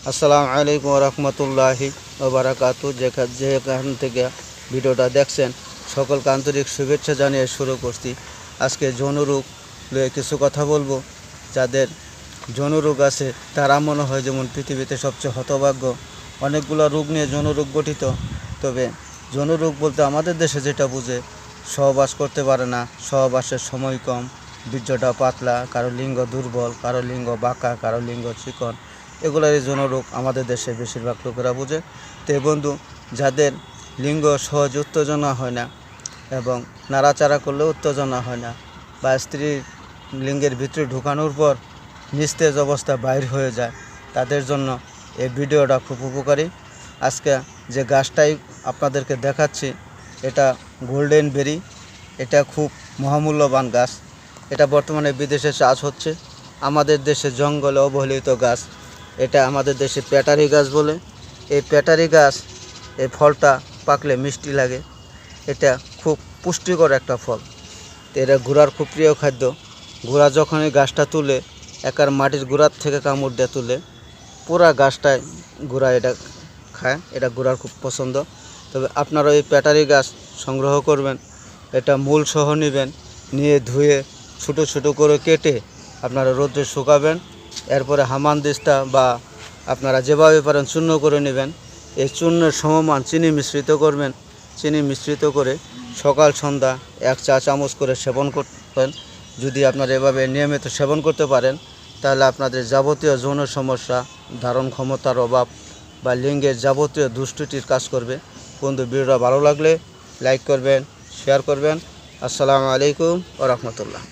আসসালামু আলাইকুম রহমতুল্লাহি ওবারাকাতু। যেখান থেকে ভিডিওটা দেখছেন সকলকে আন্তরিক শুভেচ্ছা জানিয়ে শুরু করছি। আজকে যৌনরোগ নিয়ে কিছু কথা বলবো। যাদের যৌনরোগ আছে তারা মনে হয় যেমন পৃথিবীতে সবচেয়ে হতভাগ্য। অনেকগুলো রোগ নিয়ে যৌনরোগ গঠিত, তবে যৌনরোগ বলতে আমাদের দেশে যেটা বুঝে সহবাস করতে পারে না, সহবাসের সময় কম, বীর্যটা পাতলা, কারো লিঙ্গ দুর্বল, কারো লিঙ্গ বাঁকা, কারো লিঙ্গ চিকন, এগুলোরই যৌনরোগ আমাদের দেশে বেশিরভাগ লোকেরা বোঝে। তো বন্ধু, যাদের লিঙ্গ সহজ উত্তেজনা হয় না এবং নাড়াচাড়া করলেও উত্তেজনা হয় না, বা স্ত্রীর লিঙ্গের ভিতরে ঢুকানোর পর নিস্তেজ অবস্থা বাইর হয়ে যায়, তাদের জন্য এই ভিডিওটা খুব উপকারী। আজকে যে গাছটাই আপনাদেরকে দেখাচ্ছি এটা গোল্ডেন বেরি। এটা খুব মহামূল্যবান গাছ। এটা বর্তমানে বিদেশে চাষ হচ্ছে, আমাদের দেশে জঙ্গলে অবহেলিত গাছ। এটা আমাদের দেশে প্যাটারি গাছ বলে। এই প্যাটারি গাছ, এই ফলটা পাকলে মিষ্টি লাগে। এটা খুব পুষ্টিকর একটা ফল। এটা ঘোড়ার খুব প্রিয় খাদ্য। ঘোড়া যখন এই গাছটা তুলে, একার মাটির গোড়ার থেকে কামড় দিয়ে তুলে, পুরা গাছটায় ঘোড়া এটা খায়। এটা ঘোড়ার খুব পছন্দ। তবে আপনারা এই প্যাটারি গাছ সংগ্রহ করবেন, এটা মূল সহ নেবেন, নিয়ে ধুয়ে ছোটো ছোটো করে কেটে আপনারা রোদ্রে শুকাবেন। এরপরে হামানদিস্তা বা আপনারা যেভাবে পারেন চূর্ণ করে নেবেন। এই চূর্ণের সমমান চিনি মিশ্রিত করবেন। চিনি মিশ্রিত করে সকাল সন্ধ্যা 1 চা চামচ করে সেবন করবেন। যদি আপনারা এভাবে নিয়মিত সেবন করতে পারেন, তাহলে আপনাদের যাবতীয় যৌন সমস্যা, ধারণ ক্ষমতার অভাব বা লিঙ্গের যাবতীয় দুষ্টিটির কাজ করবে। বন্ধু, ভিডিওটা ভালো লাগলে লাইক করবেন, শেয়ার করবেন। আসসালামু আলাইকুম ওয়া রাহমাতুল্লাহ।